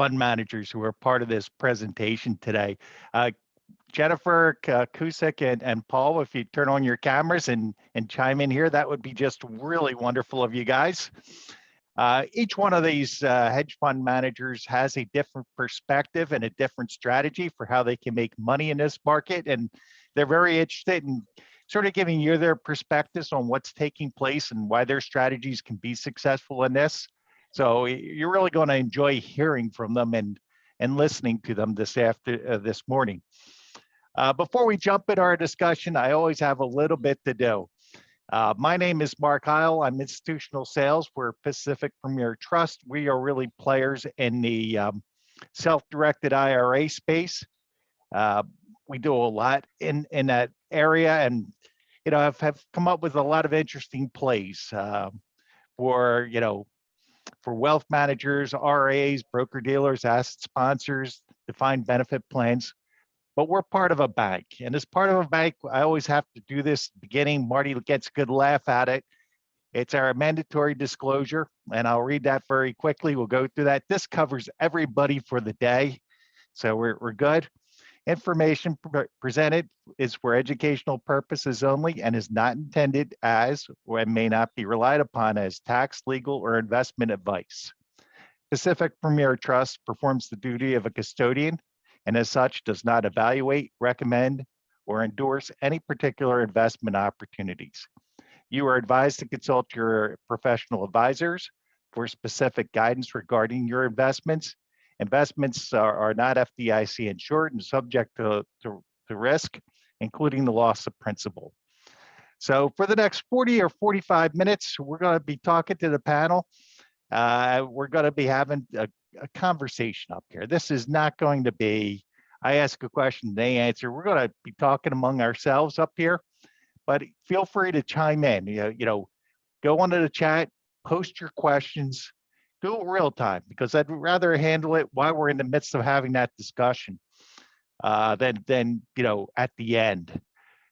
fund managers who are part of this presentation today. Jennifer, Kaushik, and Paul, if you turn on your cameras and chime in here, that would be just really wonderful of you guys. Each one of these hedge fund managers has a different perspective and a different strategy for how they can make money in this market. And they're very interested in sort of giving you their perspectives on what's taking place and why their strategies can be successful in this. So you're really going to enjoy hearing from them and listening to them this morning. Before we jump into our discussion, I always have a little bit to do. My name is Mark Heil. I'm institutional sales for Pacific Premier Trust. We are really players in the self-directed IRA space. We do a lot in that area, and have come up with a lot of interesting plays for wealth managers, RAs, broker dealers, asset sponsors, defined benefit plans. But we're part of a bank. And as part of a bank, I always have to do this at the beginning. Marty gets a good laugh at it. It's our mandatory disclosure, and I'll read that very quickly. We'll go through that. This covers everybody for the day, so we're good. Information presented is for educational purposes only and is not intended as, or may not be relied upon as, tax, legal, or investment advice. Pacific Premier Trust performs the duty of a custodian, and as such does not evaluate, recommend, or endorse any particular investment opportunities. You are advised to consult your professional advisors for specific guidance regarding your investments. Investments are not FDIC insured and subject to risk, including the loss of principal. So for the next 40 or 45 minutes, we're going to be talking to the panel. We're going to be having a conversation up here. This is not going to be, I ask a question, they answer. We're going to be talking among ourselves up here, but feel free to chime in. Go onto the chat, post your questions, do it real time, because I'd rather handle it while we're in the midst of having that discussion than at the end.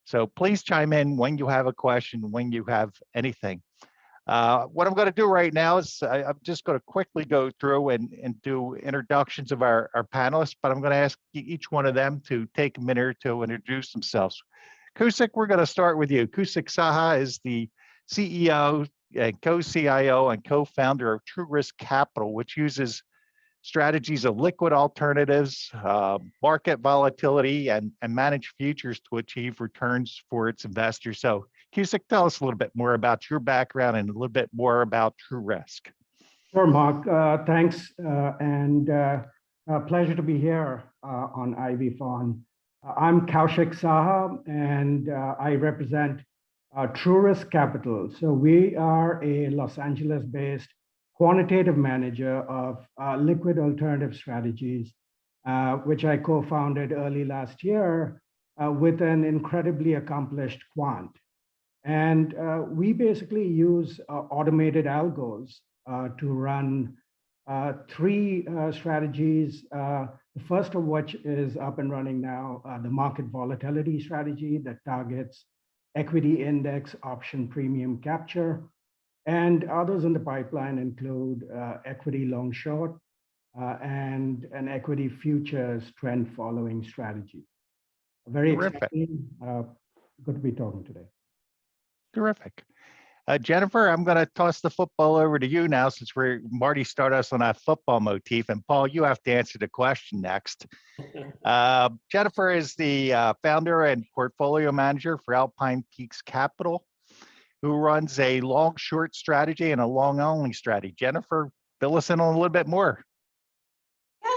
So please chime in when you have a question, when you have anything. What I'm going to do right now is I'm just going to quickly go through and do introductions of our panelists, but I'm going to ask each one of them to take a minute to introduce themselves. Kaushik, we're going to start with you. Kaushik Saha is the CEO and Co-CIO and co-founder of TrueRisk Capital, which uses strategies of liquid alternatives, market volatility, and manage futures to achieve returns for its investors. So Kaushik, tell us a little bit more about your background and a little bit more about TrueRisk. Sure, Mark. Thanks, and a pleasure to be here on IvyFON. I'm Kaushik Saha, and I represent TrueRisk Capital. So we are a Los Angeles-based quantitative manager of liquid alternative strategies, which I co-founded early last year with an incredibly accomplished quant. And we basically use automated algos to run three strategies, the first of which is up and running now, the market volatility strategy that targets equity index option premium capture. And others in the pipeline include equity long short and an equity futures trend following strategy. Very exciting. Good to be talking today. Terrific. Jennifer, I'm going to toss the football over to you now, since Marty started us on that football motif, and Paul, you have to answer the question next. Jennifer is the founder and portfolio manager for Alpine Peaks Capital, who runs a long short strategy and a long only strategy. Jennifer, fill us in on a little bit more.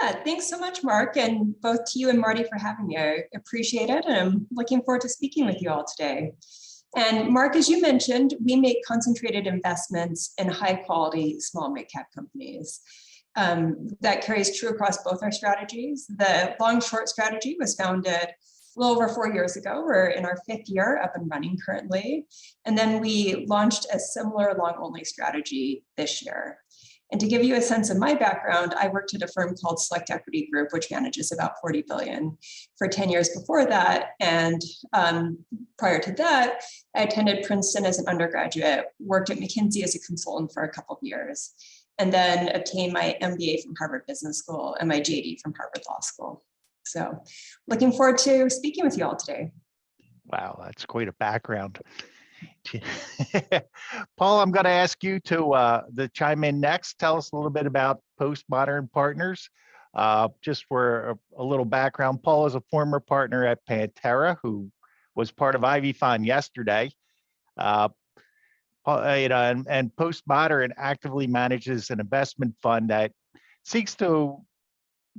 Yeah, thanks so much, Mark, and both to you and Marty for having me. I appreciate it, and I'm looking forward to speaking with you all today. And Mark, as you mentioned, we make concentrated investments in high quality small mid-cap companies. That carries true across both our strategies. The long short strategy was founded a little over 4 years ago. We're in our 5th year up and running currently. And then we launched a similar long only strategy this year. And to give you a sense of my background, I worked at a firm called Select Equity Group, which manages about 40 billion for 10 years before that. And prior to that, I attended Princeton as an undergraduate, worked at McKinsey as a consultant for a couple of years. and then obtained my MBA from Harvard Business School and my JD from Harvard Law School. So looking forward to speaking with you all today. Wow, that's quite a background. Paul, I'm going to ask you to chime in next. Tell us a little bit about PostModern Partners. Just for a little background, Paul is a former partner at Pantera who was part of IvyFON yesterday. And PostModern actively manages an investment fund that seeks to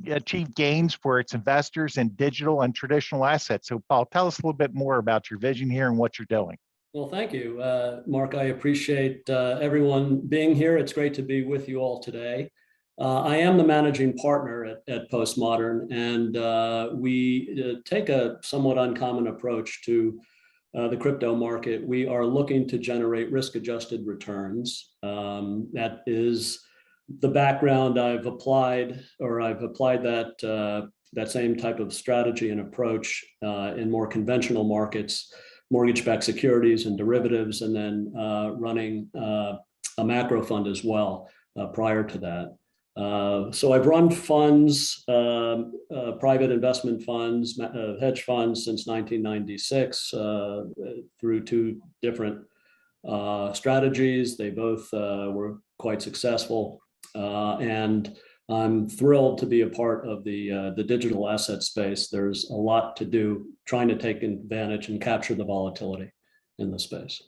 achieve gains for its investors in digital and traditional assets. So Paul, tell us a little bit more about your vision here and what you're doing. Well, thank you, Mark. I appreciate everyone being here. It's great to be with you all today. I am the managing partner at PostModern, and we take a somewhat uncommon approach to the crypto market. We are looking to generate risk-adjusted returns. That is the background I've applied that same type of strategy and approach in more conventional markets, mortgage-backed securities and derivatives, and then running a macro fund as well prior to that. So I've run funds, private investment funds, hedge funds since 1996 through two different strategies. They both were quite successful. And I'm thrilled to be a part of the digital asset space. There's a lot to do trying to take advantage and capture the volatility in the space.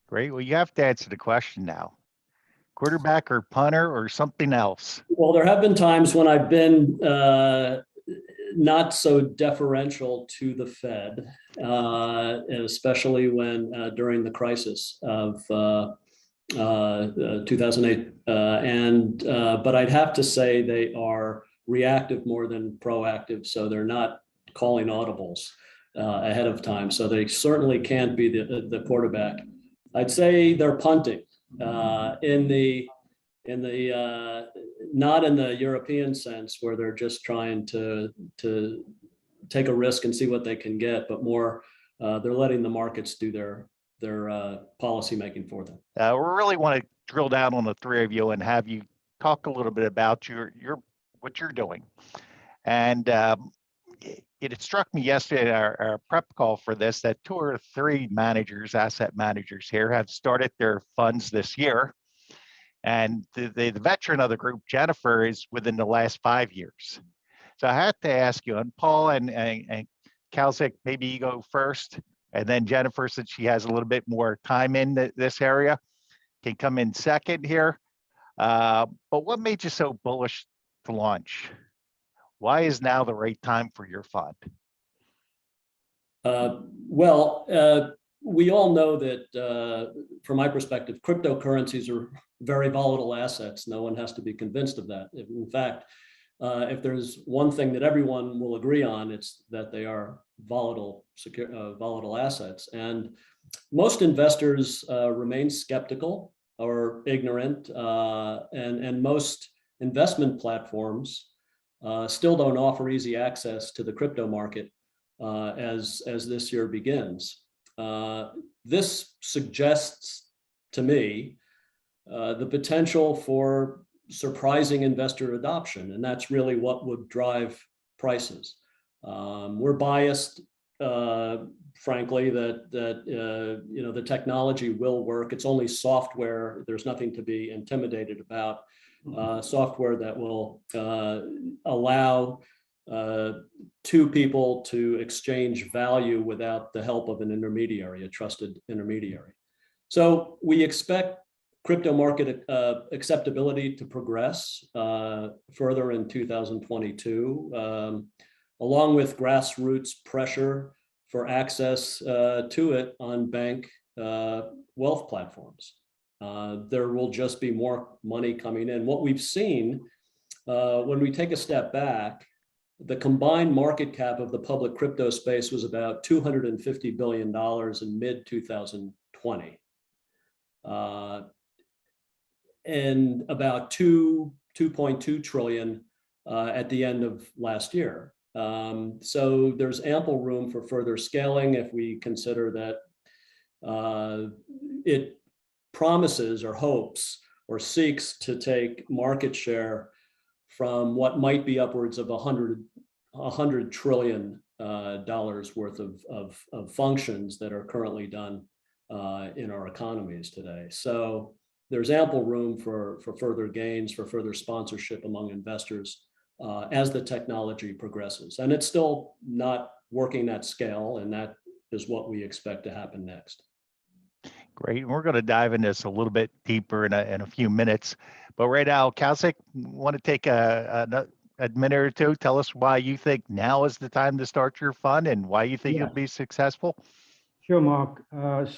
Great. Well, you have to answer the question now. Quarterback or punter or something else? Well, there have been times when I've been not so deferential to the Fed, especially when during the crisis of 2008. But I'd have to say they are reactive more than proactive. So they're not calling audibles ahead of time. So they certainly can't be the quarterback. I'd say they're punting not in the European sense where they're just trying to take a risk and see what they can get, but more they're letting the markets do their policy making for them. We really want to drill down on the three of you and have you talk a little bit about what you're doing. And it struck me yesterday at our prep call for this that 2 or 3 managers, asset managers here, have started their funds this year. And the veteran of the group, Jennifer, is within the last 5 years. So I had to ask you, and Paul and Kaushik, maybe you go first, and then Jennifer, since she has a little bit more time in this area, can come in second here. But what made you so bullish to launch? Why is now the right time for your fund? We all know that, from my perspective, cryptocurrencies are very volatile assets. No one has to be convinced of that. In fact, if there's one thing that everyone will agree on, it's that they are volatile assets. And most investors remain skeptical or ignorant, and most investment platforms still don't offer easy access to the crypto market as this year begins. This suggests to me the potential for surprising investor adoption, and that's really what would drive prices. We're biased, frankly, that the technology will work. It's only software. There's nothing to be intimidated about. Software that will allow 2 people to exchange value without the help of an intermediary, a trusted intermediary. So we expect crypto market acceptability to progress further in 2022, along with grassroots pressure for access to it on bank wealth platforms. There will just be more money coming in. What we've seen when we take a step back, the combined market cap of the public crypto space was about $250 billion in mid-2020. And about 2.2 trillion at the end of last year. So there's ample room for further scaling if we consider that it promises or hopes or seeks to take market share from what might be upwards of $100 trillion worth of functions that are currently done in our economies today. So there's ample room for further gains, for further sponsorship among investors as the technology progresses. And it's still not working at scale, and that is what we expect to happen next. Great. We're going to dive into this a little bit deeper in a few minutes. But right now, Kaushik, want to take a minute or two? Tell us why you think now is the time to start your fund and why you think you'll be successful. Sure, Mark.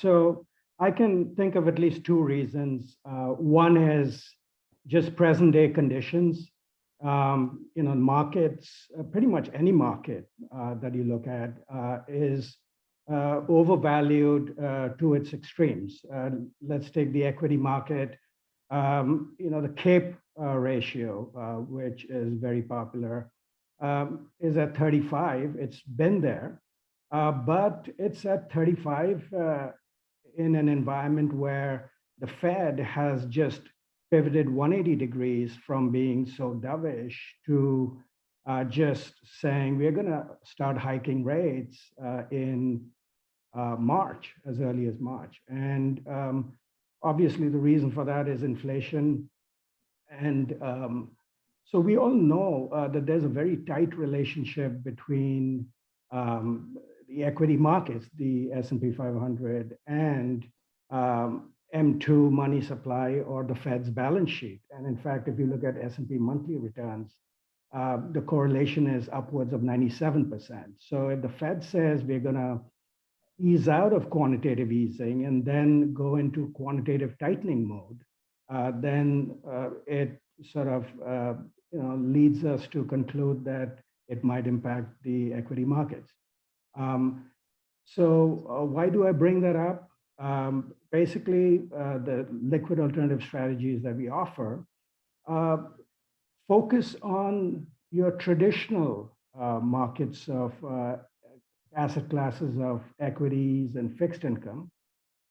So I can think of at least two reasons. One is just present day conditions. Markets, pretty much any market that you look at is overvalued to its extremes. Let's take the equity market. The CAPE ratio, which is very popular, is at 35. It's been there, but it's at 35 in an environment where the Fed has just pivoted 180 degrees from being so dovish to just saying we're going to start hiking rates in March, as early as March. And obviously, the reason for that is inflation. And so we all know that there's a very tight relationship between the equity markets, the S&P 500, and M2 money supply or the Fed's balance sheet. And in fact, if you look at S&P monthly returns, the correlation is upwards of 97%. So if the Fed says we're going to ease out of quantitative easing and then go into quantitative tightening mode, then it sort of leads us to conclude that it might impact the equity markets. So why do I bring that up? Basically, the liquid alternative strategies that we offer focus on your traditional markets of asset classes of equities and fixed income,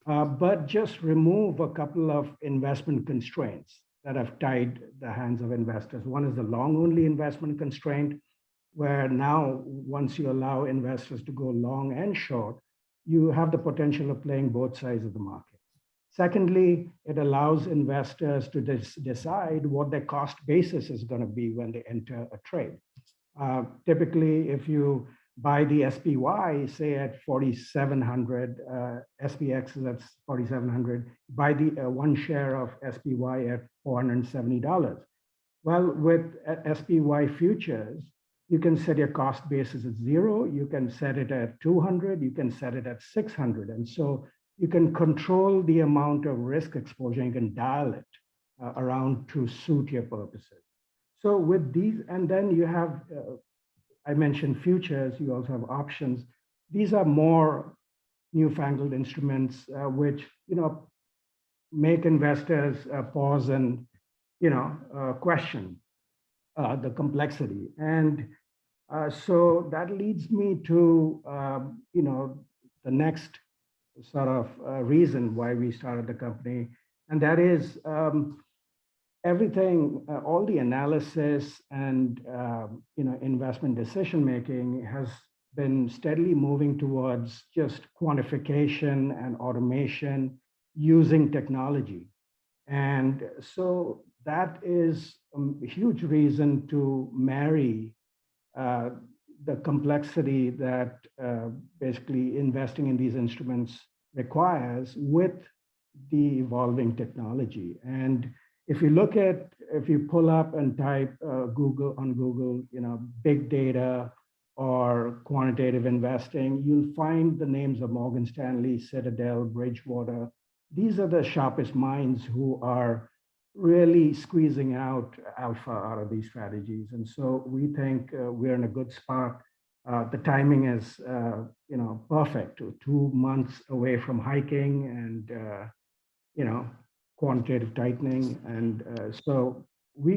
but just remove a couple of investment constraints that have tied the hands of investors. One is the long-only investment constraint, where now, once you allow investors to go long and short, you have the potential of playing both sides of the market. Secondly, it allows investors to decide what their cost basis is going to be when they enter a trade. Typically, if you buy the SPY, say at 4,700, SPX is at 4,700, buy the one share of SPY at $470. Well, with SPY futures, you can set your cost basis at 0, you can set it at 200, you can set it at 600. And so you can control the amount of risk exposure, you can dial it around to suit your purposes. So with these, and then you have, I mentioned futures, you also have options. These are more newfangled instruments, which, make investors pause and, question the complexity. And so that leads me to, the next sort of reason why we started the company. And that is everything, all the analysis and, investment decision-making has been steadily moving towards just quantification and automation using technology. And so that is a huge reason to marry the complexity that basically investing in these instruments requires with the evolving technology. And if you pull up and type on Google, big data or quantitative investing, you'll find the names of Morgan Stanley, Citadel, Bridgewater. These are the sharpest minds who are really squeezing out alpha out of these strategies. And so we think we're in a good spot. The timing is, perfect. 2 months away from hiking and, quantitative tightening. And so we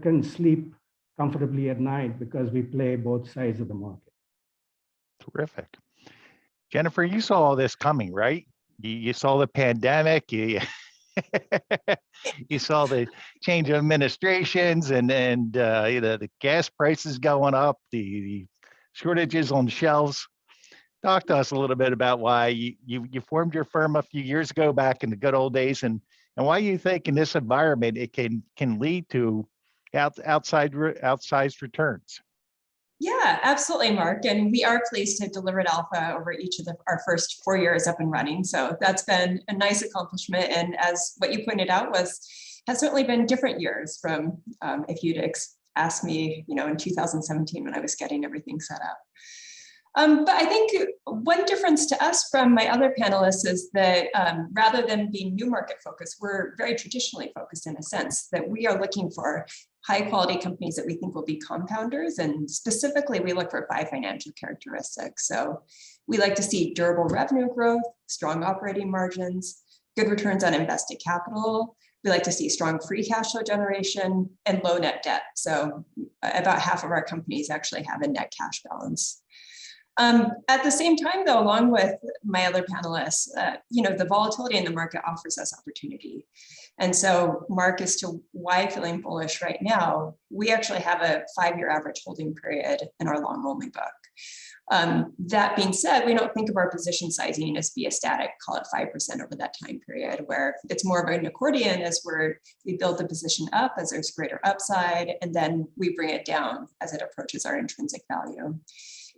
can sleep comfortably at night because we play both sides of the market. Terrific. Jennifer, you saw all this coming, right? You saw the pandemic. You saw the change of administrations and the gas prices going up, the shortages on shelves. Talk to us a little bit about why you formed your firm a few years ago back in the good old days, and why you think in this environment it can lead to outsized returns. Yeah, absolutely, Mark. And we are pleased to deliver alpha over each of our first 4 years up and running. So that's been a nice accomplishment. And as what you pointed out has certainly been different years from if you'd asked me, in 2017 when I was getting everything set up. But I think one difference to us from my other panelists is that rather than being new market focused, we're very traditionally focused in a sense that we are looking for high quality companies that we think will be compounders. And specifically, we look for 5 financial characteristics. So we like to see durable revenue growth, strong operating margins, good returns on invested capital. We like to see strong free cash flow generation and low net debt. So about half of our companies actually have a net cash balance. At the same time, though, along with my other panelists, the volatility in the market offers us opportunity. And so, Mark, as to why feeling bullish right now, we actually have a 5-year average holding period in our long-only book. That being said, we don't think of our position sizing as be a static, call it 5% over that time period, where it's more of an accordion as we build the position up as there's greater upside, and then we bring it down as it approaches our intrinsic value.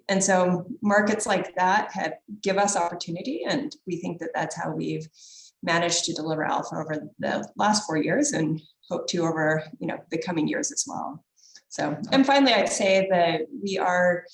And so markets like that give us opportunity, and we think that that's how we've managed to deliver alpha over the last 4 years and hope to over the coming years as well. So, and finally, I'd say that we are,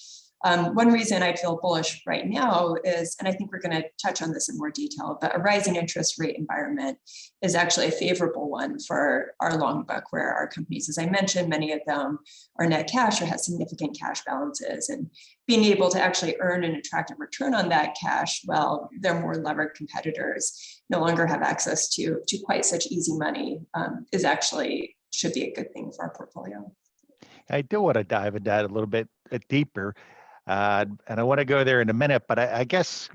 one reason I feel bullish right now is, and I think we're going to touch on this in more detail, but a rising interest rate environment is actually a favorable one for our long book, where our companies, as I mentioned, many of them are net cash or have significant cash balances, and being able to actually earn an attractive return on that cash while their more levered competitors no longer have access to quite such easy money should be a good thing for our portfolio. I do want to dive into that a little bit deeper. And I want to go there in a minute, but I guess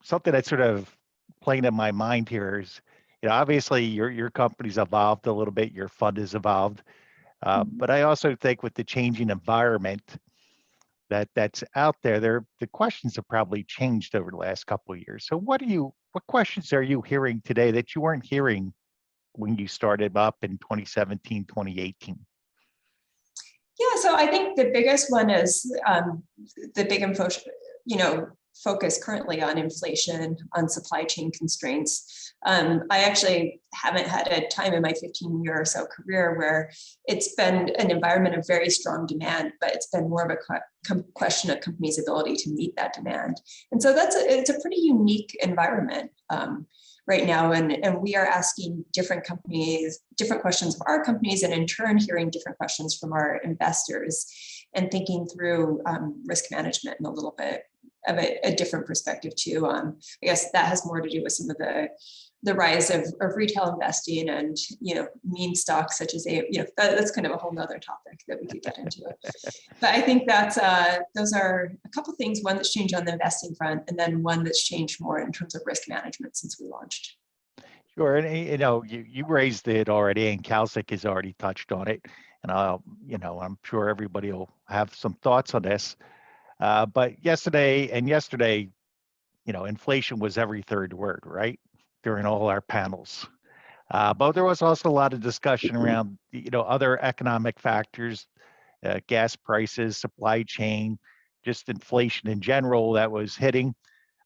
something that's sort of playing in my mind here is, obviously your company's evolved a little bit, your fund has evolved, but I also think with the changing environment that's out there, the questions have probably changed over the last couple of years. So what questions are you hearing today that you weren't hearing when you started up in 2017, 2018? Yeah, so I think the biggest one is the big focus currently on inflation, on supply chain constraints. I actually haven't had a time in my 15-year or so career where it's been an environment of very strong demand, but it's been more of a question of companies' ability to meet that demand. And so it's a pretty unique environment right now, and we are asking different questions of our companies, and in turn hearing different questions from our investors, and thinking through risk management in a little bit of a different perspective too. I guess that has more to do with some of the rise of retail investing and meme stocks such as that's kind of a whole nother topic that we could get into. But I think that's those are a couple of things, one that's changed on the investing front, and then one that's changed more in terms of risk management since we launched. Sure, and you raised it already, and Kaushik has already touched on it, and I'm sure everybody will have some thoughts on this. But yesterday, inflation was every third word, right, during all our panels. But there was also a lot of discussion around, other economic factors, gas prices, supply chain, just inflation in general that was hitting,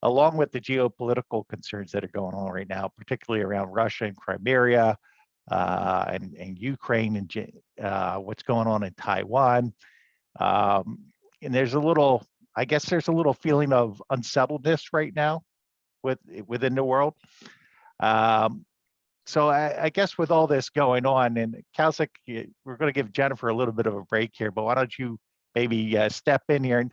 along with the geopolitical concerns that are going on right now, particularly around Russia and Crimea, and Ukraine, and what's going on in Taiwan. And there's a little feeling of unsettledness right now within the world. So I guess with all this going on, and Kaushik, we're going to give Jennifer a little bit of a break here, but why don't you maybe step in here, and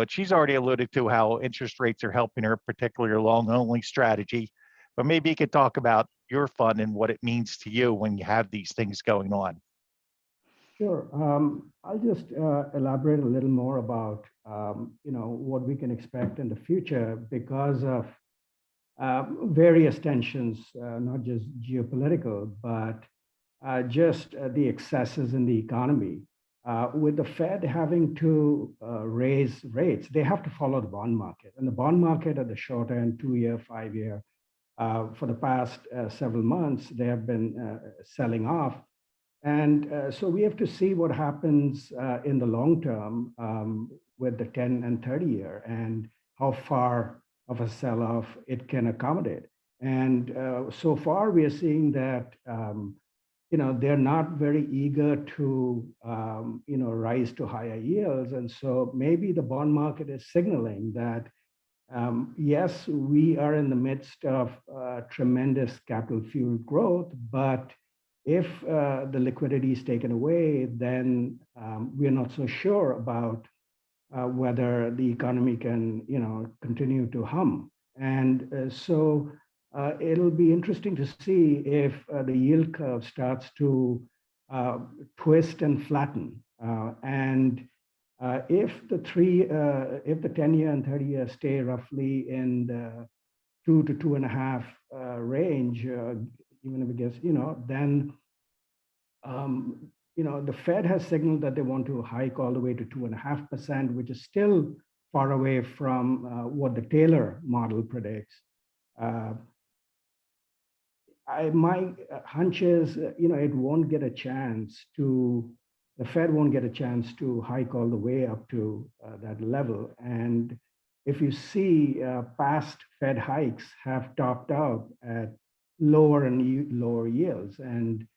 she's already alluded to how interest rates are helping her, particularly her long-only strategy, but maybe you could talk about your fund and what it means to you when you have these things going on. Sure. I'll just elaborate a little more about what we can expect in the future because of various tensions, not just geopolitical, but just the excesses in the economy. With the Fed having to raise rates, they have to follow the bond market. And the bond market at the short end, 2-year, 5-year, for the past several months, they have been selling off. And so we have to see what happens in the long term with the 10 and 30 year and how far of a sell-off it can accommodate. And so far we are seeing that they're not very eager to rise to higher yields. And so maybe the bond market is signaling that yes, we are in the midst of tremendous capital fueled growth, but if the liquidity is taken away, then we are not so sure about whether the economy can, continue to hum. And so it'll be interesting to see if the yield curve starts to twist and flatten. And if the 10-year and 30-year stay roughly in the 2 to 2.5 range, even if it gets, then the Fed has signaled that they want to hike all the way to 2.5%, which is still far away from what the Taylor model predicts. My hunch is, it won't get a chance to, the Fed won't get a chance to hike all the way up to that level. And if you see past Fed hikes have topped out at lower and lower yields. And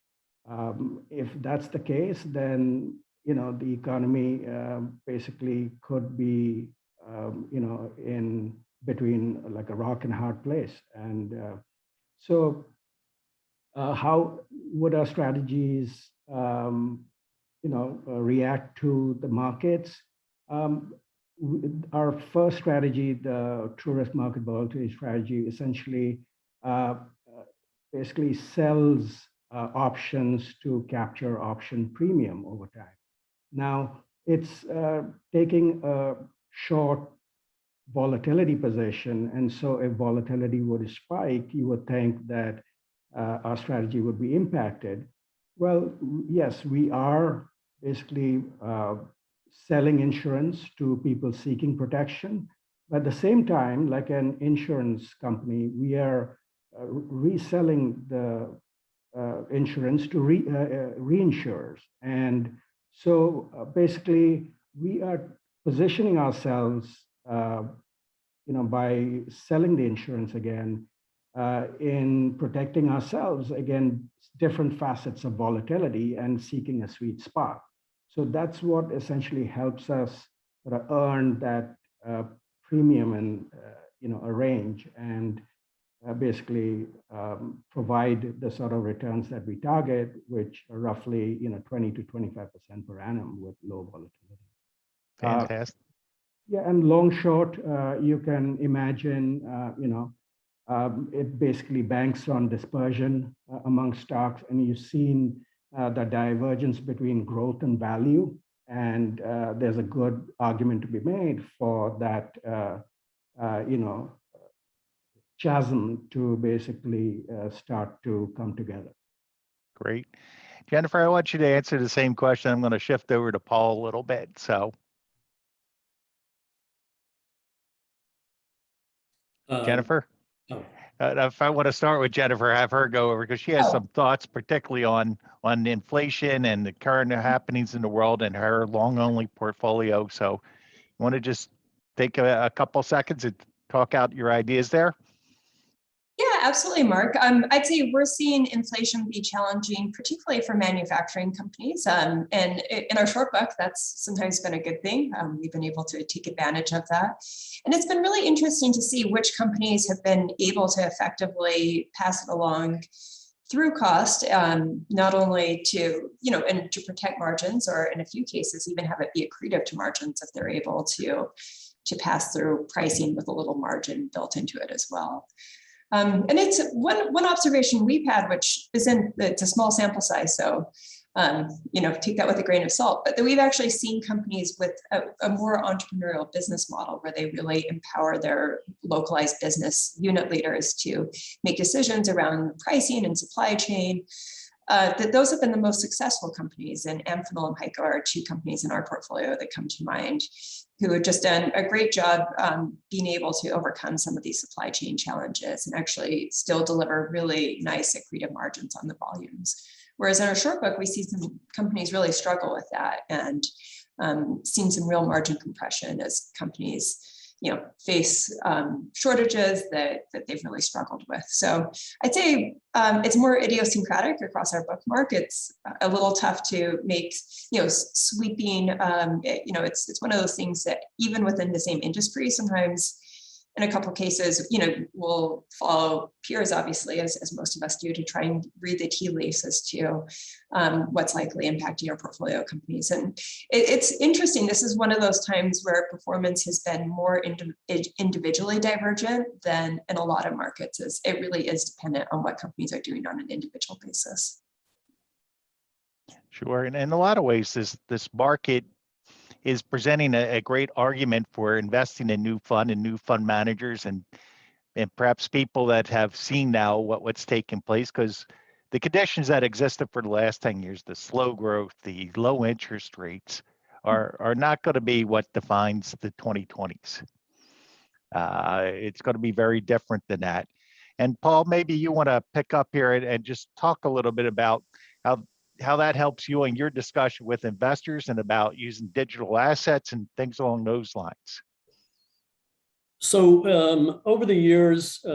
if that's the case, then, the economy basically could be, in between like a rock and a hard place. And so how would our strategies, react to the markets? Our first strategy, the TrueRisk market volatility strategy, essentially basically sells options to capture option premium over time. Now, it's taking a short volatility position. And so if volatility were to spike, you would think that our strategy would be impacted. Well, yes, we are basically selling insurance to people seeking protection. But at the same time, like an insurance company, we are reselling the insurance to reinsurers. And so basically, we are positioning ourselves, by selling the insurance again, in protecting ourselves against different facets of volatility and seeking a sweet spot. So that's what essentially helps us earn that premium and a range, and basically provide the sort of returns that we target, which are roughly 20 to 25% per annum with low volatility. Fantastic. Yeah, and long short, you can imagine, it basically banks on dispersion among stocks, and you've seen the divergence between growth and value, and there's a good argument to be made for that, chasm to basically start to come together. Great. Jennifer, I want you to answer the same question. I'm going to shift over to Paul a little bit. So, Jennifer? If I want to start with Jennifer, have her go over, because she has some thoughts, particularly on inflation and the current happenings in the world and her long-only portfolio. So you want to just take a couple seconds and talk out your ideas there? Yeah, absolutely, Mark. I'd say we're seeing inflation be challenging, particularly for manufacturing companies. And in our short book, that's sometimes been a good thing. We've been able to take advantage of that. And it's been really interesting to see which companies have been able to effectively pass it along through cost, not only to, and to protect margins, or in a few cases, even have it be accretive to margins if they're able to pass through pricing with a little margin built into it as well. And it's one observation we've had, which it's a small sample size. So take that with a grain of salt, but that we've actually seen companies with a more entrepreneurial business model where they really empower their localized business unit leaders to make decisions around pricing and supply chain. That those have been the most successful companies, and Amphenol and Heiko are two companies in our portfolio that come to mind, who have just done a great job being able to overcome some of these supply chain challenges and actually still deliver really nice accretive margins on the volumes. Whereas in our short book, we see some companies really struggle with that and seen some real margin compression as companies face shortages that they've really struggled with. So I'd say it's more idiosyncratic across our book market. It's a little tough to make, sweeping, it's one of those things that even within the same industry, sometimes in a couple of cases, we'll follow peers, obviously, as most of us do, to try and read the tea leaves as to what's likely impacting our portfolio companies. And it's interesting. This is one of those times where performance has been more individually divergent than in a lot of markets. It really is dependent on what companies are doing on an individual basis. Sure. And in a lot of ways, this market is presenting a great argument for investing in new fund managers and perhaps people that have seen now what's taken place, because the conditions that existed for the last 10 years, the slow growth, the low interest rates are not going to be what defines the 2020s. It's going to be very different than that. And Paul, maybe you want to pick up here and just talk a little bit about how that helps you in your discussion with investors and about using digital assets and things along those lines. So over the years,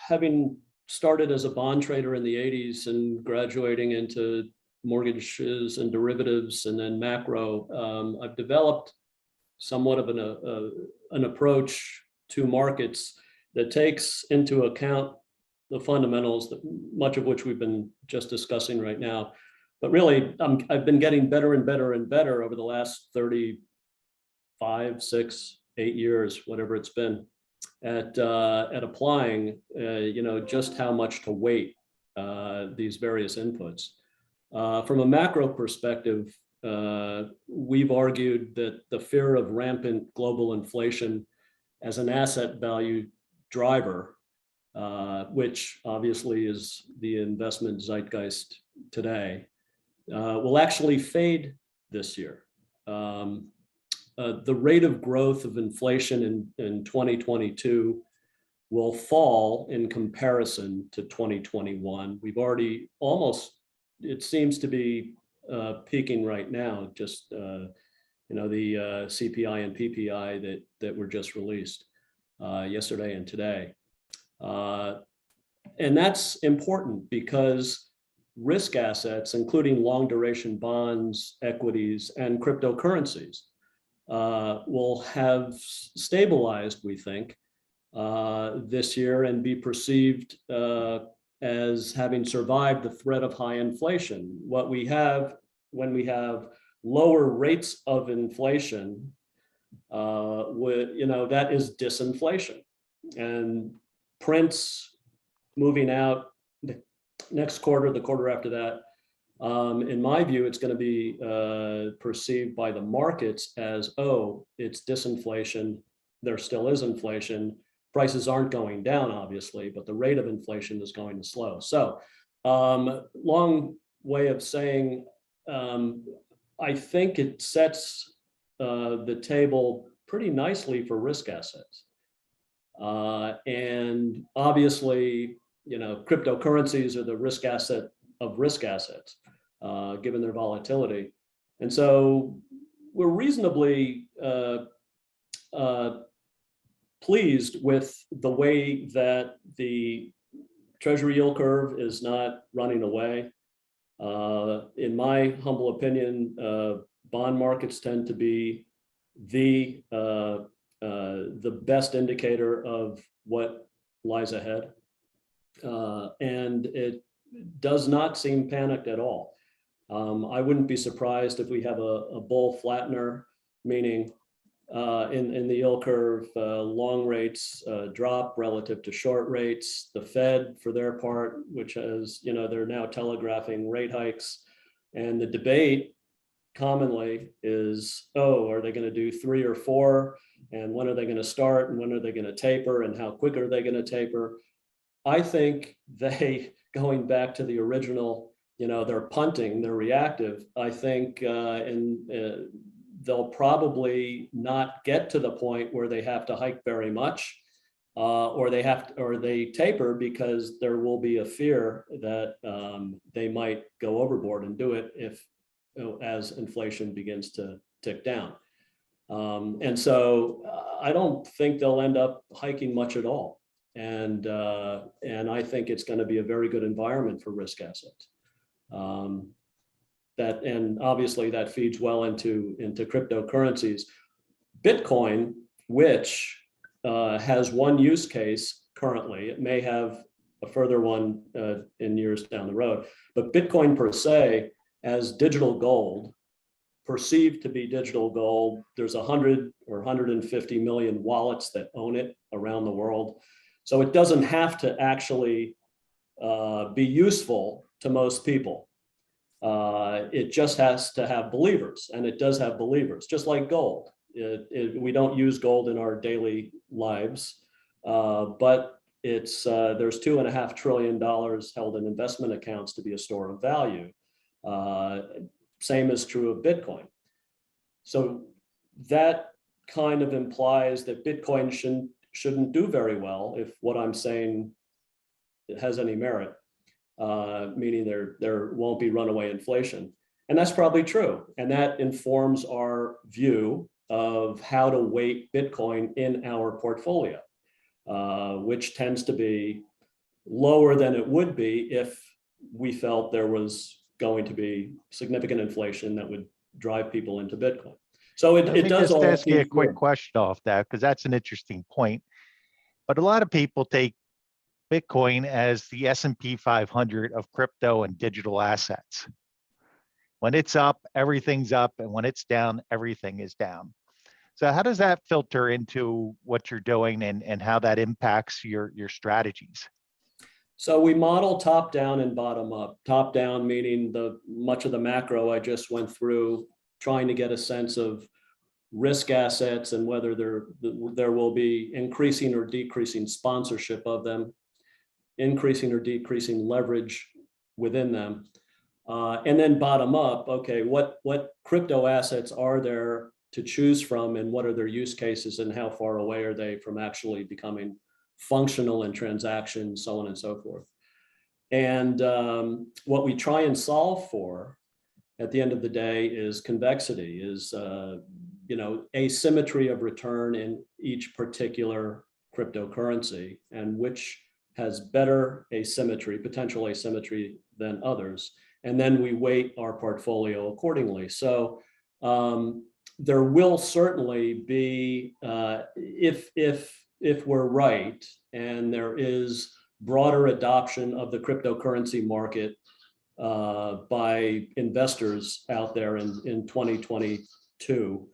having started as a bond trader in the 80s and graduating into mortgages and derivatives and then macro, I've developed somewhat of an approach to markets that takes into account the fundamentals, much of which we've been just discussing right now. But really, I've been getting better and better and better over the last 35, 6, 8 years, whatever it's been, at applying, just how much to weight these various inputs. From a macro perspective, we've argued that the fear of rampant global inflation as an asset value driver, which obviously is the investment zeitgeist today, will actually fade this year. The rate of growth of inflation in 2022 will fall in comparison to 2021. We've already it seems to be peaking right now, just the CPI and PPI that were just released yesterday and today. And that's important because risk assets, including long duration bonds, equities, and cryptocurrencies, will have stabilized, we think, this year and be perceived as having survived the threat of high inflation. What we have when we have lower rates of inflation, that is disinflation. And prints moving out next quarter, the quarter after that, in my view, it's going to be perceived by the markets as, oh, it's disinflation. There still is inflation. Prices aren't going down, obviously, but the rate of inflation is going to slow. So, long way of saying, I think it sets the table pretty nicely for risk assets. And obviously, cryptocurrencies are the risk asset of risk assets, given their volatility. And so we're reasonably pleased with the way that the Treasury yield curve is not running away. In my humble opinion, bond markets tend to be the best indicator of what lies ahead. And it does not seem panicked at all. I wouldn't be surprised if we have a bull flattener, meaning in the yield curve, long rates drop relative to short rates. The Fed, for their part, which has, they're now telegraphing rate hikes, And the debate commonly is, oh, are they going to do 3 or 4? And when are they going to start? And when are they going to taper? And how quick are they going to taper? I think they, going back to the original, they're punting, they're reactive. I think they'll probably not get to the point where they have to hike very much, or they taper, because there will be a fear that they might go overboard and do it as inflation begins to tick down. And so I don't think they'll end up hiking much at all. And I think it's going to be a very good environment for risk assets. And obviously that feeds well into cryptocurrencies. Bitcoin, which has one use case currently, it may have a further one in years down the road, but Bitcoin per se, as digital gold, perceived to be digital gold, there's 100 or 150 million wallets that own it around the world. So it doesn't have to actually be useful to most people. It just has to have believers, and it does have believers, just like gold. We don't use gold in our daily lives, but there's $2.5 trillion held in investment accounts to be a store of value. Same is true of Bitcoin. So that kind of implies that Bitcoin shouldn't do very well, if what I'm saying has any merit, meaning there won't be runaway inflation. And that's probably true. And that informs our view of how to weight Bitcoin in our portfolio, which tends to be lower than it would be if we felt there was going to be significant inflation that would drive people into Bitcoin. So it does all. Let me just ask you a quick question off that, because that's an interesting point. But a lot of people take Bitcoin as the S&P 500 of crypto and digital assets. When it's up, everything's up, and when it's down, everything is down. So how does that filter into what you're doing and how that impacts your strategies? So we model top down and bottom up. Top down meaning much of the macro I just went through, trying to get a sense of risk assets and whether there will be increasing or decreasing sponsorship of them, increasing or decreasing leverage within them. And then bottom up, okay, what crypto assets are there to choose from, and what are their use cases, and how far away are they from actually becoming functional in transactions, so on and so forth. And what we try and solve for at the end of the day is convexity, is asymmetry of return in each particular cryptocurrency, and which has better asymmetry, potential asymmetry than others. And then we weight our portfolio accordingly. So there will certainly be, if we're right, and there is broader adoption of the cryptocurrency market by investors out there in 2022,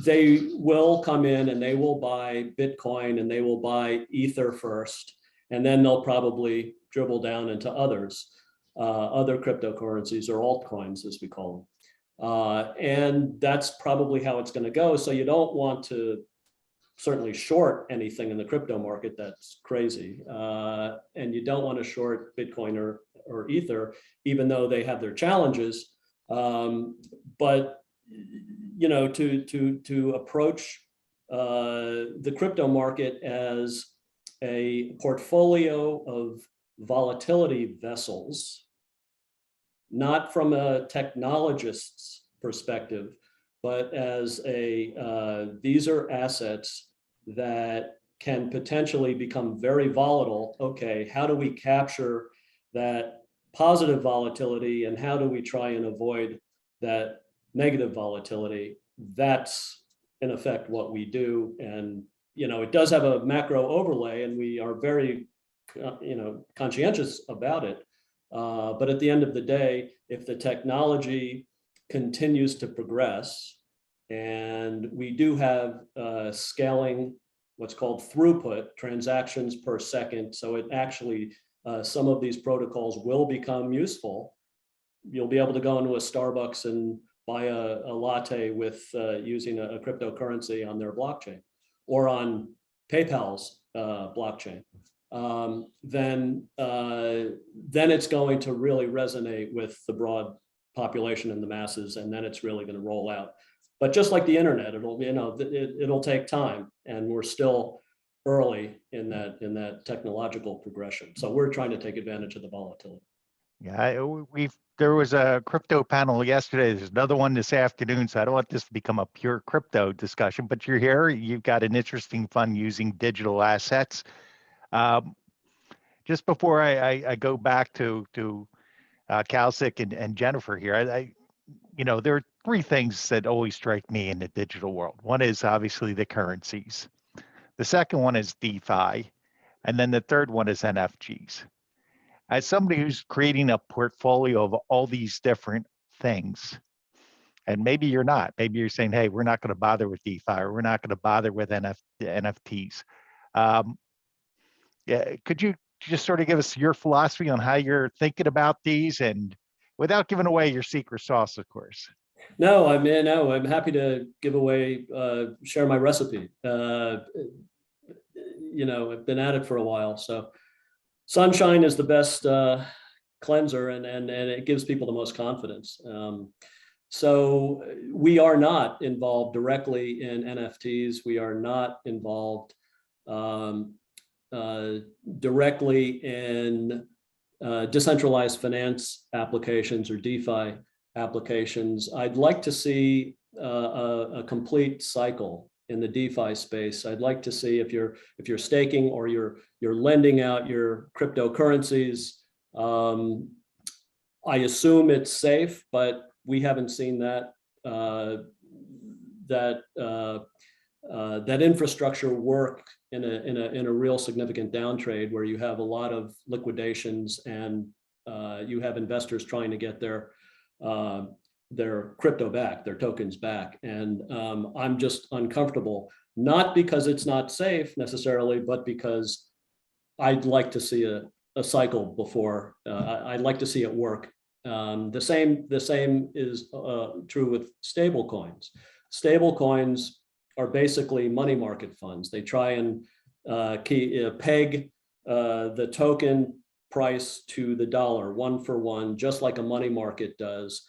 they will come in and they will buy Bitcoin and they will buy Ether first, and then they'll probably dribble down into other cryptocurrencies, or altcoins as we call them. And that's probably how it's going to go. So you don't want to certainly short anything in the crypto market that's crazy. And you don't want to short Bitcoin or Ether, even though they have their challenges. But to approach the crypto market as a portfolio of volatility vessels, not from a technologist's perspective, but as these are assets that can potentially become very volatile. Okay, how do we capture that positive volatility, and how do we try and avoid that negative volatility? That's in effect what we do. And it does have a macro overlay, and we are very conscientious about it. But at the end of the day, if the technology continues to progress, and we do have scaling, what's called throughput, transactions per second, so it actually, some of these protocols will become useful, you'll be able to go into a Starbucks and buy a latte with using a cryptocurrency on their blockchain or on PayPal's blockchain. Then it's going to really resonate with the broad population and the masses, and then it's really going to roll out. But just like the internet, it'll take time, and we're still early in that technological progression. So we're trying to take advantage of the volatility. Yeah, there was a crypto panel yesterday. There's another one this afternoon. So I don't want this to become a pure crypto discussion, but you're here. You've got an interesting fund using digital assets. Just before I go back to Kaushik and Jennifer here, there are three things that always strike me in the digital world. One is obviously the currencies. The second one is DeFi. And then the third one is NFTs. As somebody who's creating a portfolio of all these different things, and maybe you're not, maybe you're saying, hey, we're not going to bother with DeFi, or we're not going to bother with NFTs. Could you just sort of give us your philosophy on how you're thinking about these, and without giving away your secret sauce, of course? No, I'm happy to give away, share my recipe. I've been at it for a while, so sunshine is the best cleanser, and it gives people the most confidence. So we are not involved directly in NFTs. We are not involved directly in decentralized finance applications or DeFi applications. I'd like to see a complete cycle in the DeFi space. I'd like to see if you're staking or you're lending out your cryptocurrencies. I assume it's safe, but we haven't seen that infrastructure work in a real significant downtrade where you have a lot of liquidations and you have investors trying to get their crypto back, their tokens back. And I'm just uncomfortable, not because it's not safe necessarily, but because I'd like to see a cycle before. I'd like to see it work. The same is true with stable coins. Stable coins are basically money market funds. They try and peg the token price to the dollar, one for one, just like a money market does.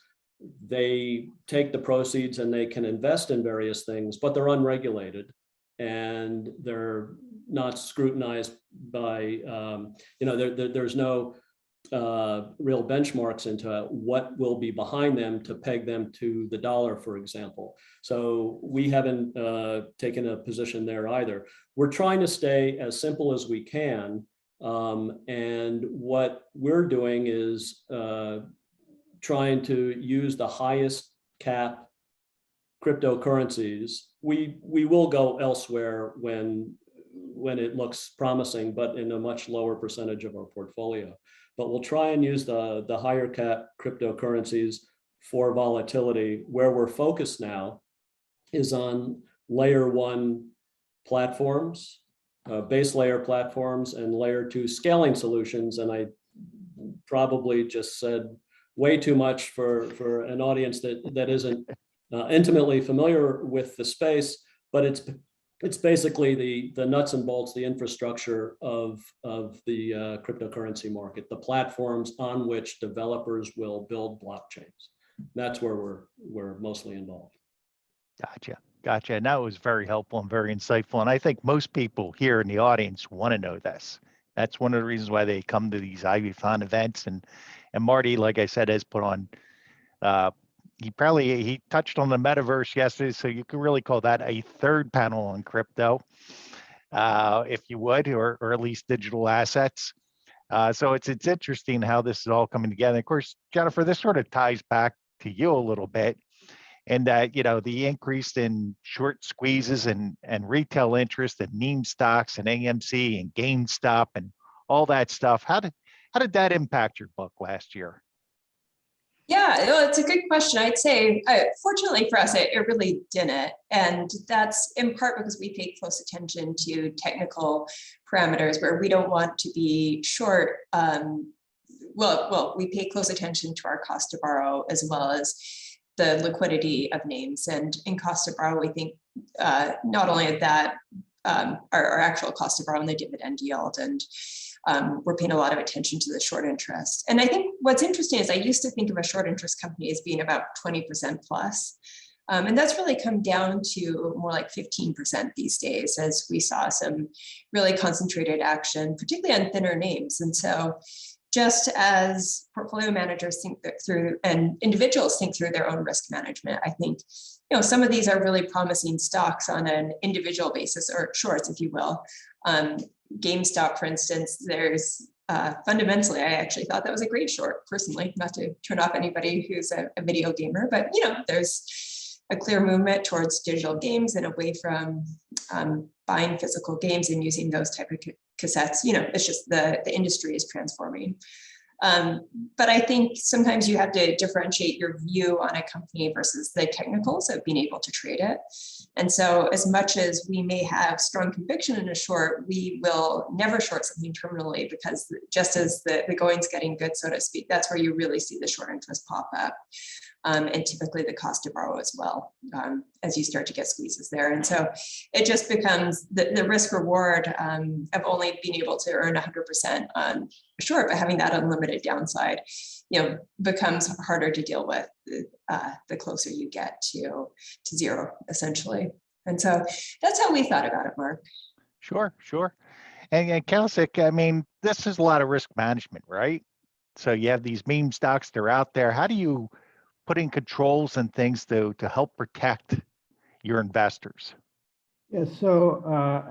They take the proceeds and they can invest in various things, but they're unregulated and they're not scrutinized by, there's no real benchmarks into what will be behind them to peg them to the dollar, for example. So we haven't taken a position there either. We're trying to stay as simple as we can. And what we're doing is trying to use the highest cap cryptocurrencies. We will go elsewhere when it looks promising, but in a much lower percentage of our portfolio. But we'll try and use the higher cap cryptocurrencies for volatility. Where we're focused now is on layer one platforms, base layer platforms, and layer two scaling solutions. And I probably just said way too much for an audience that isn't intimately familiar with the space, but it's basically the nuts and bolts, the infrastructure of the cryptocurrency market, the platforms on which developers will build blockchains. That's where we're mostly involved. Gotcha. And that was very helpful and very insightful. And I think most people here in the audience want to know this. That's one of the reasons why they come to these IvyFON events. And Marty, like I said, has put on, he touched on the metaverse yesterday, so you could really call that a third panel on crypto, if you would, or at least digital assets. So it's interesting how this is all coming together. Of course, Jennifer, this sort of ties back to you a little bit, and that the increase in short squeezes and retail interest in meme stocks and AMC and GameStop and all that stuff. How did that impact your book last year? Yeah, it's a good question. I'd say, fortunately for us, it really didn't. And that's in part because we pay close attention to technical parameters where we don't want to be short we pay close attention to our cost to borrow as well as the liquidity of names. And in cost to borrow, we think not only that, our actual cost to borrow and the dividend yield, and we're paying a lot of attention to the short interest. And I think what's interesting is I used to think of a short interest company as being about 20% plus. And that's really come down to more like 15% these days, as we saw some really concentrated action, particularly on thinner names. And so just as portfolio managers think through and individuals think through their own risk management, I think, some of these are really promising stocks on an individual basis, or shorts, if you will. GameStop, for instance, there's fundamentally, I actually thought that was a great short personally, not to turn off anybody who's a video gamer, but there's a clear movement towards digital games and away from buying physical games and using those type of cassettes. It's just the industry is transforming. But I think sometimes you have to differentiate your view on a company versus the technicals of being able to trade it. And so as much as we may have strong conviction in a short, we will never short something terminally, because just as the going's getting good, so to speak, that's where you really see the short interest pop up. And typically the cost to borrow as well, as you start to get squeezes there. And so it just becomes the risk reward of only being able to earn 100% on a short, but having that unlimited downside, becomes harder to deal with the closer you get to zero, essentially. And so that's how we thought about it, Mark. Sure. And Kaushik, I mean, this is a lot of risk management, right? So you have these meme stocks, they're out there. How do you put in controls and things to help protect your investors? Yeah, so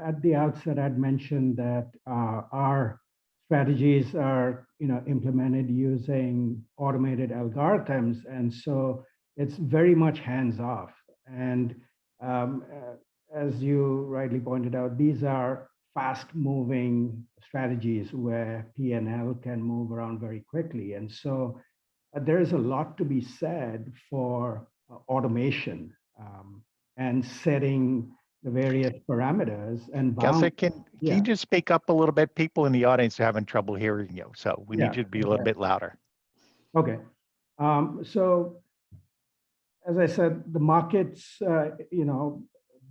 at the outset, I'd mentioned that our strategies are implemented using automated algorithms, and so it's very much hands-off. And as you rightly pointed out, these are fast-moving strategies where P&L can move around very quickly, and so there is a lot to be said for automation and setting the various parameters and bounds. Kaushik, can you just speak up a little bit? People in the audience are having trouble hearing you, so we need you to be a little bit louder. Okay. So as I said, the markets,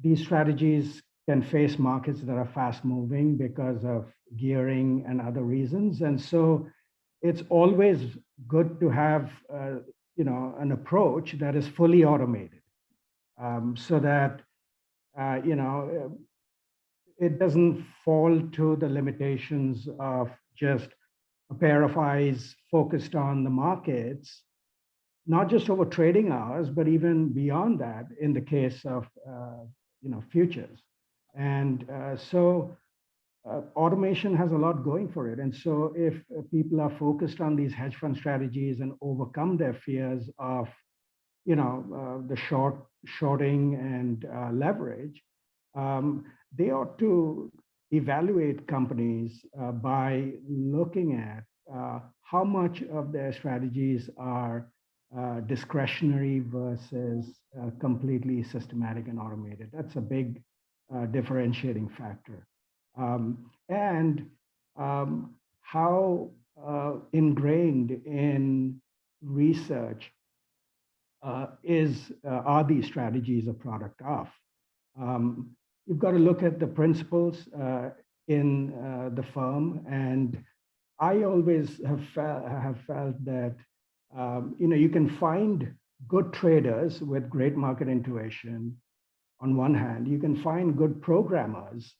these strategies can face markets that are fast moving because of gearing and other reasons. And so it's always good to have, an approach that is fully automated, so that, it doesn't fall to the limitations of just a pair of eyes focused on the markets, not just over trading hours, but even beyond that in the case of, futures. And so automation has a lot going for it. And so if people are focused on these hedge fund strategies and overcome their fears of, the shorting and leverage, they ought to evaluate companies by looking at how much of their strategies are discretionary versus completely systematic and automated. That's a big differentiating factor. And how ingrained in research are these strategies a product of? You've got to look at the principles in the firm, and I always have felt that you can find good traders with great market intuition. On one hand, you can find good programmers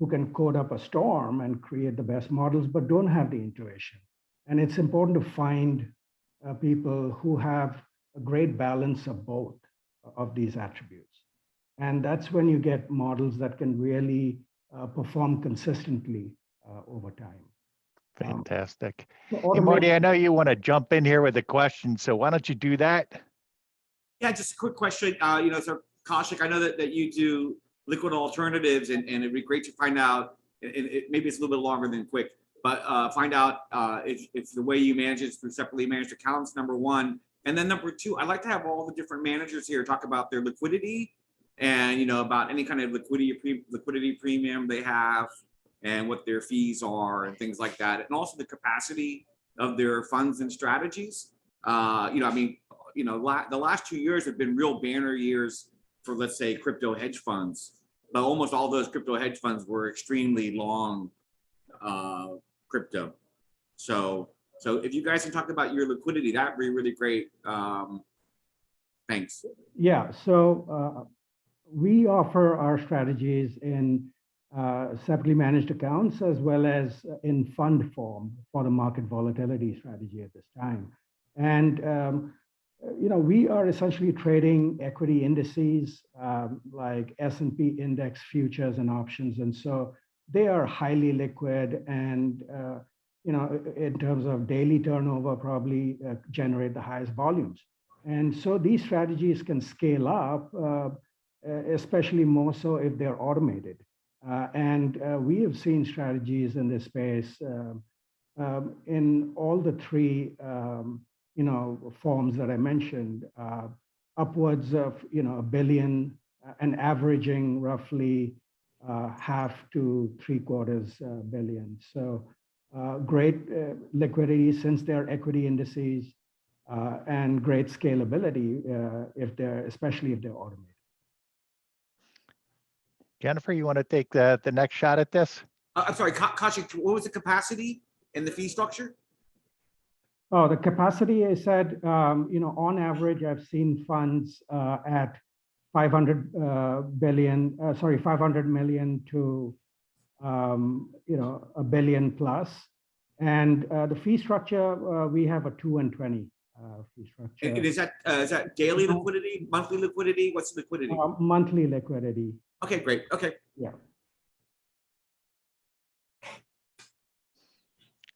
who can code up a storm and create the best models, but don't have the intuition. And it's important to find people who have a great balance of both of these attributes. And that's when you get models that can really perform consistently over time. Fantastic. Hey, Marty, I know you want to jump in here with a question, so why don't you do that? Yeah, just a quick question. So Kaushik, I know that you do liquid alternatives, and it'd be great to find out, maybe it's a little bit longer than quick, but find out if the way you manage it is through separately managed accounts, number one. And then number two, I'd like to have all the different managers here talk about their liquidity and, about any kind of liquidity premium they have and what their fees are and things like that. And also the capacity of their funds and strategies. The last 2 years have been real banner years for, let's say, crypto hedge funds, but almost all those crypto hedge funds were extremely long crypto. So if you guys can talk about your liquidity, that'd be really great. Thanks. Yeah, so we offer our strategies in separately managed accounts as well as in fund form for the market volatility strategy at this time. And we are essentially trading equity indices like S&P index futures and options. And so they are highly liquid and, in terms of daily turnover, probably generate the highest volumes. And so these strategies can scale up, especially more so if they're automated. And we have seen strategies in this space in all the three forms that I mentioned, upwards of $1 billion and averaging roughly half to $750 million. So great liquidity since they're equity indices, and great scalability especially if they're automated. Jennifer, you want to take the next shot at this? I'm sorry, Kaushik, what was the capacity and the fee structure? Oh, the capacity, I said, on average, I've seen funds at 500 million to, $1 billion plus. And the fee structure, we have a 2 and 20 fee structure. And is that daily liquidity, monthly liquidity? What's the liquidity? Monthly liquidity. Okay, great. Okay. Yeah.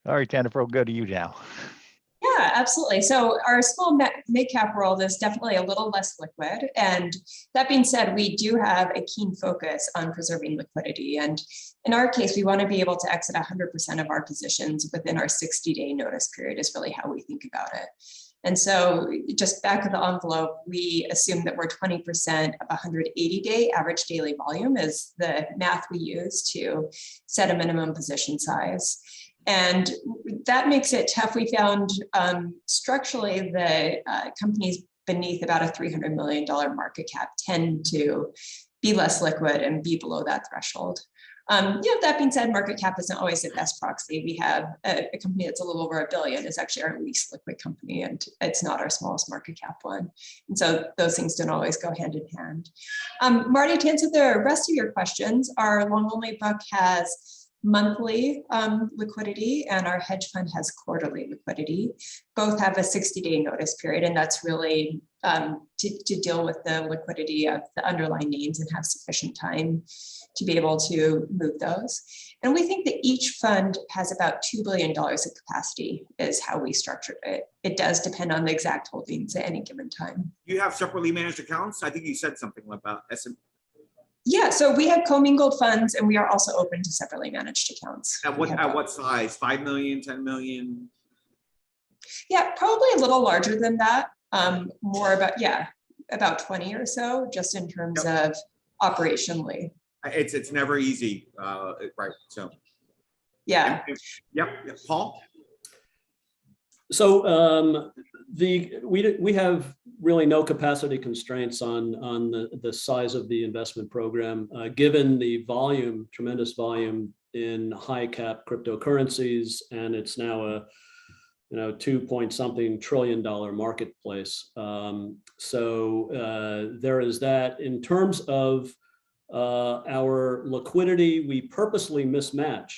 All right, Jennifer, we'll go to you now. Yeah, absolutely. So our small mid-cap world is definitely a little less liquid. And that being said, we do have a keen focus on preserving liquidity. And in our case, we want to be able to exit 100% of our positions within our 60-day notice period is really how we think about it. And so just back of the envelope, we assume that we're 20% of 180-day average daily volume is the math we use to set a minimum position size. And that makes it tough. We found structurally the companies beneath about a $300 million market cap tend to be less liquid and be below that threshold. That being said, market cap isn't always the best proxy. We have a company that's a little over $1 billion is actually our least liquid company, and it's not our smallest market cap one. And so those things don't always go hand in hand. Marty, to answer the rest of your questions, our long only book has monthly liquidity and our hedge fund has quarterly liquidity. Both have a 60-day notice period, and that's really to deal with the liquidity of the underlying names and have sufficient time to be able to move those. And we think that each fund has about $2 billion of capacity is how we structured it. It does depend on the exact holdings at any given time. You have separately managed accounts? I think you said something about SM. Yeah, so we have commingled funds and we are also open to separately managed accounts. At what size? 5 million, 10 million? Yeah, probably a little larger than that. More about 20 or so, just in terms of operationally. It's never easy, right? So yeah. Yep. Paul. So we have really no capacity constraints on the size of the investment program, given the volume, tremendous volume in high cap cryptocurrencies, and it's now a 2-point-something trillion dollar marketplace. So there is that. In terms of our liquidity, we purposely mismatch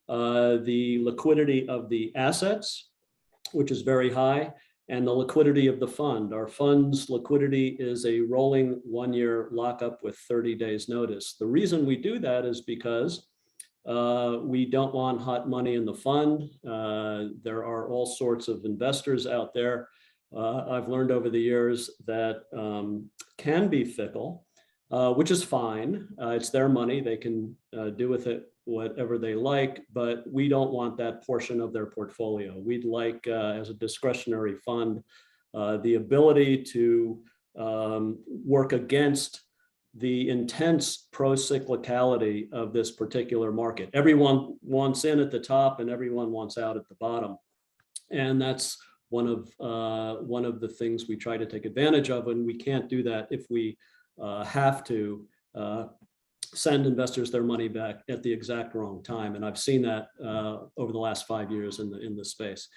the liquidity of the assets, which is very high, and the liquidity of the fund. Our fund's liquidity is a rolling 1-year lockup with 30 days notice. The reason we do that is because we don't want hot money in the fund. There are all sorts of investors out there. I've learned over the years that can be fickle, which is fine. It's their money. They can do with it whatever they like, but we don't want that portion of their portfolio. We'd like, as a discretionary fund, the ability to work against the intense pro-cyclicality of this particular market. Everyone wants in at the top and everyone wants out at the bottom. And that's one of the things we try to take advantage of, and we can't do that if we have to send investors their money back at the exact wrong time. And I've seen that over the last 5 years in the space.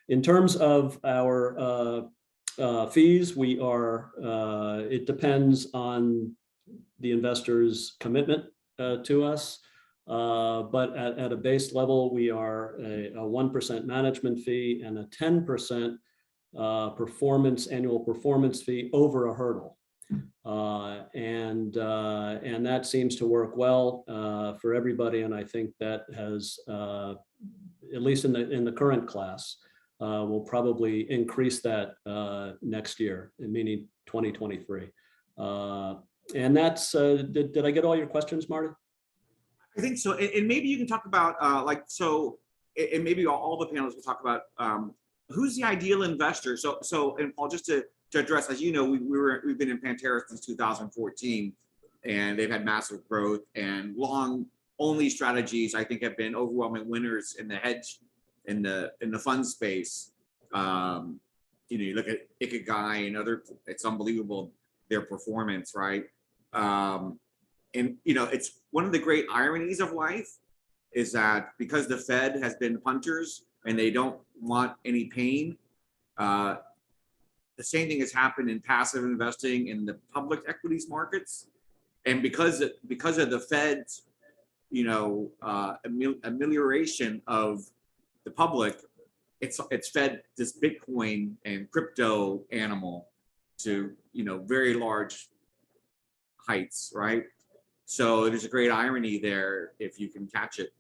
In terms of our fees, we are, it depends on the investor's commitment to us. But at a base level, we are a 1% management fee and a 10% annual performance fee over a hurdle. And that seems to work well for everybody. And I think that has, at least in the current class, will probably increase that next year, meaning 2023. And that's, did I get all your questions, Marty? I think so. And maybe you can talk about and maybe all the panelists will talk about who's the ideal investor. So and Paul, just to address, as you know, we've been in Pantera since 2014, and they've had massive growth, and long only strategies I think have been overwhelming winners in the hedge in the fund space. You look at Ikigai and other, it's unbelievable their performance, right? And it's one of the great ironies of life is that because the Fed has been punters and they don't want any pain, the same thing has happened in passive investing in the public equities markets. And because of the Fed's, amelioration of the public, it's fed this Bitcoin and crypto animal to, very large heights, right? So there's a great irony there if you can catch it.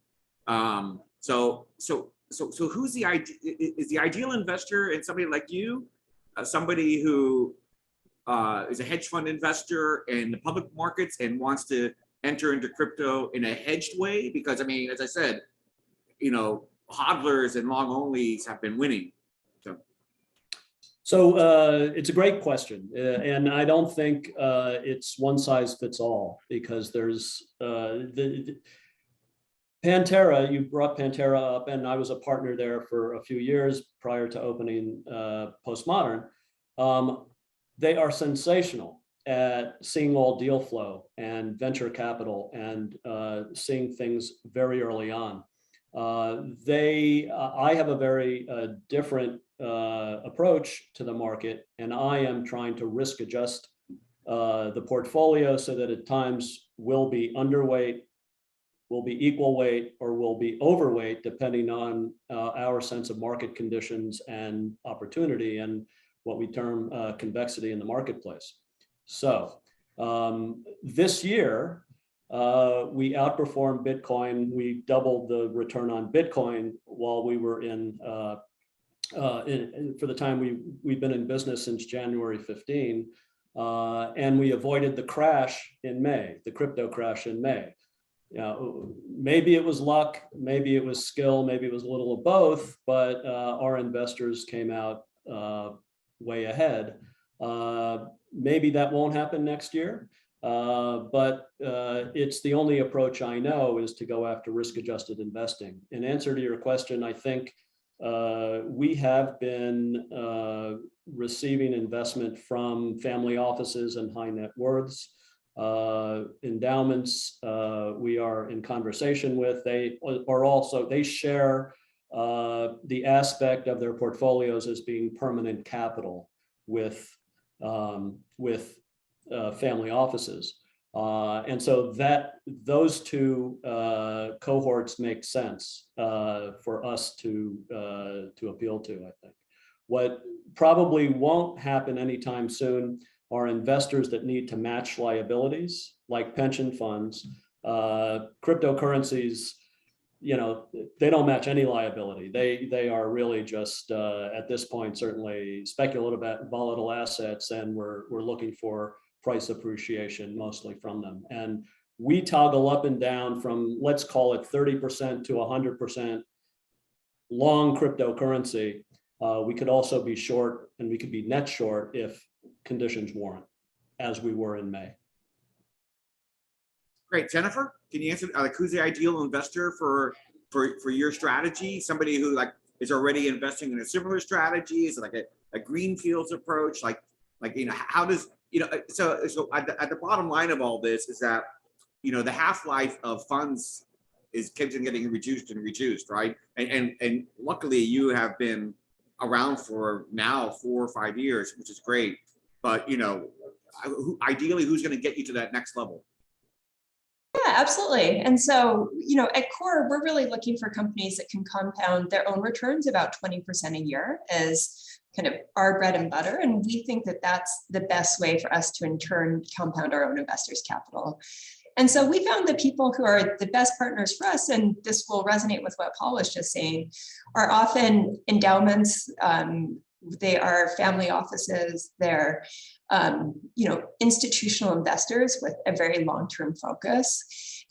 So who's is the ideal investor in somebody like you, somebody who is a hedge fund investor in the public markets and wants to enter into crypto in a hedged way? Because I mean, as I said, hodlers and long onlys have been winning. So it's a great question, and I don't think it's one size fits all, because there's the Pantera. You brought Pantera up, and I was a partner there for a few years prior to opening PostModern. They are sensational at seeing all deal flow and venture capital and seeing things very early on. I have a very different approach to the market, and I am trying to risk adjust the portfolio so that at times we'll be underweight, will be equal weight, or will be overweight, depending on our sense of market conditions and opportunity and what we term convexity in the marketplace. So this year, we outperformed Bitcoin. We doubled the return on Bitcoin while we were for the time we've been in business since January 15, and we avoided the crash in May, the crypto crash in May. Maybe it was luck, maybe it was skill, maybe it was a little of both, but our investors came out way ahead. Maybe that won't happen next year, but it's the only approach I know is to go after risk-adjusted investing. In answer to your question, I think we have been receiving investment from family offices and high net worths, endowments. We are in conversation with. They share the aspect of their portfolios as being permanent capital with family offices. And so those two cohorts make sense for us to appeal to, I think. What probably won't happen anytime soon are investors that need to match liabilities, like pension funds. Cryptocurrencies, they don't match any liability. They are really just, at this point, certainly speculative, volatile assets, and we're looking for price appreciation mostly from them. And we toggle up and down from, let's call it 30% to 100% long cryptocurrency. We could also be short, and we could be net short if conditions warrant, as we were in May. Great. Jennifer, can you answer who's the ideal investor for your strategy? Somebody who is already investing in a similar strategy? Is it like a greenfields approach? Like, how does, so at the bottom line of all this is that, the half-life of funds keeps on getting reduced and reduced, right? And luckily you have been around for now 4 or 5 years, which is great. But, ideally, who's going to get you to that next level? Yeah, absolutely. And so, at core, we're really looking for companies that can compound their own returns about 20% a year as kind of our bread and butter. And we think that that's the best way for us to in turn compound our own investors' capital. And so we found that people who are the best partners for us, and this will resonate with what Paul was just saying, are often endowments. They are family offices. They're institutional investors with a very long-term focus.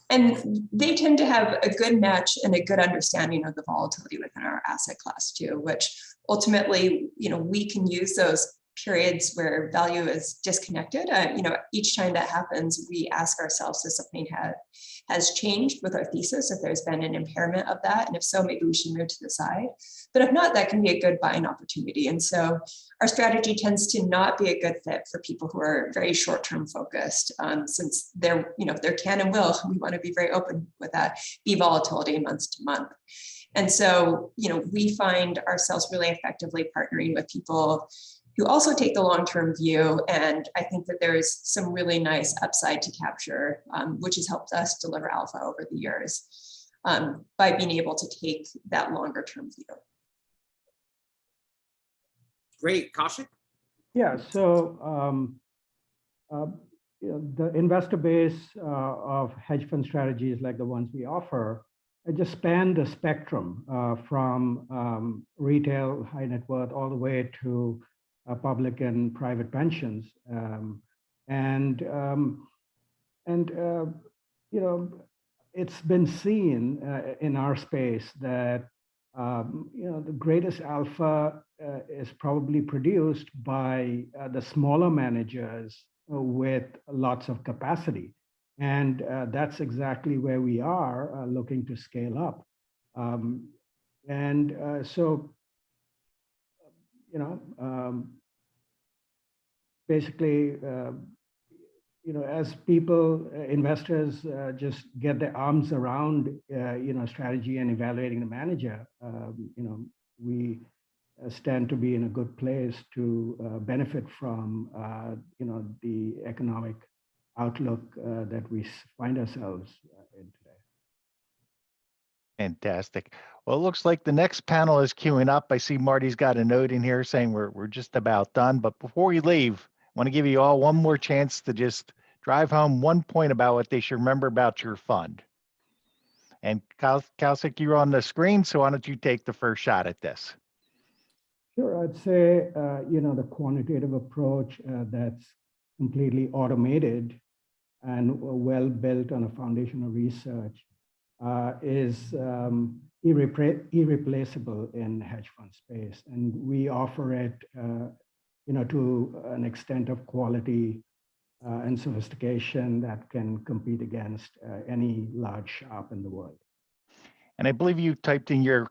And they tend to have a good match and a good understanding of the volatility within our asset class too, which ultimately, we can use those periods where value is disconnected. Each time that happens, we ask ourselves if something has changed with our thesis, if there's been an impairment of that, and if so, maybe we should move to the side. But if not, that can be a good buying opportunity. And so our strategy tends to not be a good fit for people who are very short-term focused, since there can and will, we want to be very open with that, be volatility month to month. And so, we find ourselves really effectively partnering with people who also take the long-term view. And I think that there is some really nice upside to capture, which has helped us deliver alpha over the years by being able to take that longer-term view. Great, Kaushik? Yeah, so the investor base of hedge fund strategies like the ones we offer, it just span the spectrum from retail, high net worth, all the way to public and private pensions. It's been seen in our space that the greatest alpha is probably produced by the smaller managers with lots of capacity. And that's exactly where we are looking to scale up. Basically, as investors just get their arms around, strategy and evaluating the manager, we stand to be in a good place to benefit from, the economic outlook that we find ourselves in today. Fantastic. Well, it looks like the next panel is queuing up. I see Marty's got a note in here saying we're just about done. But before we leave, I want to give you all one more chance to just drive home one point about what they should remember about your fund. And Kaushik, you're on the screen, so why don't you take the first shot at this? Sure, I'd say, the quantitative approach that's completely automated and well built on a foundation of research is irreplaceable in hedge fund space. And we offer it, to an extent of quality and sophistication that can compete against any large shop in the world. And I believe you typed in your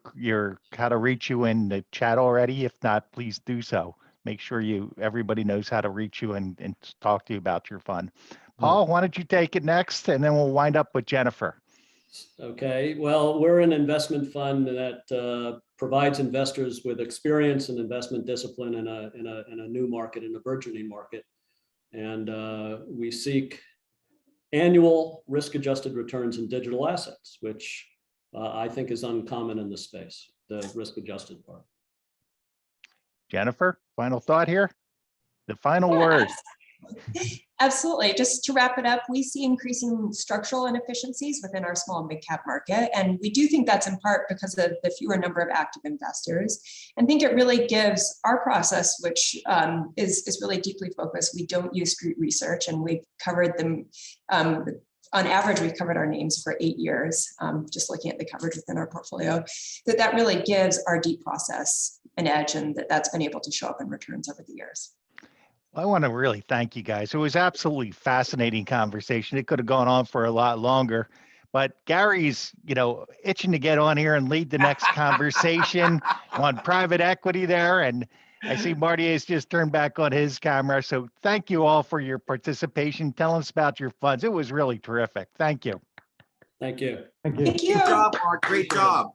how to reach you in the chat already. If not, please do so. Make sure everybody knows how to reach you and talk to you about your fund. Paul, why don't you take it next, and then we'll wind up with Jennifer. Okay, well, we're an investment fund that provides investors with experience and investment discipline in a new market, in a burgeoning market. And we seek annual risk-adjusted returns in digital assets, which I think is uncommon in this space, the risk-adjusted part. Jennifer, final thought here? The final word. Absolutely. Just to wrap it up, we see increasing structural inefficiencies within our small and mid-cap market. And we do think that's in part because of the fewer number of active investors. And think it really gives our process, which is really deeply focused. We don't use street research, and we've covered them. On average, we've covered our names for 8 years, just looking at the coverage within our portfolio, that really gives our deep process an edge, and that's been able to show up in returns over the years. I want to really thank you guys. It was absolutely fascinating conversation. It could have gone on for a lot longer, but Gary's, itching to get on here and lead the next conversation on private equity there. And I see Marty has just turned back on his camera. So thank you all for your participation. Tell us about your funds. It was really terrific. Thank you. Thank you. Thank you. Thank you. Good job, Mark. Great job.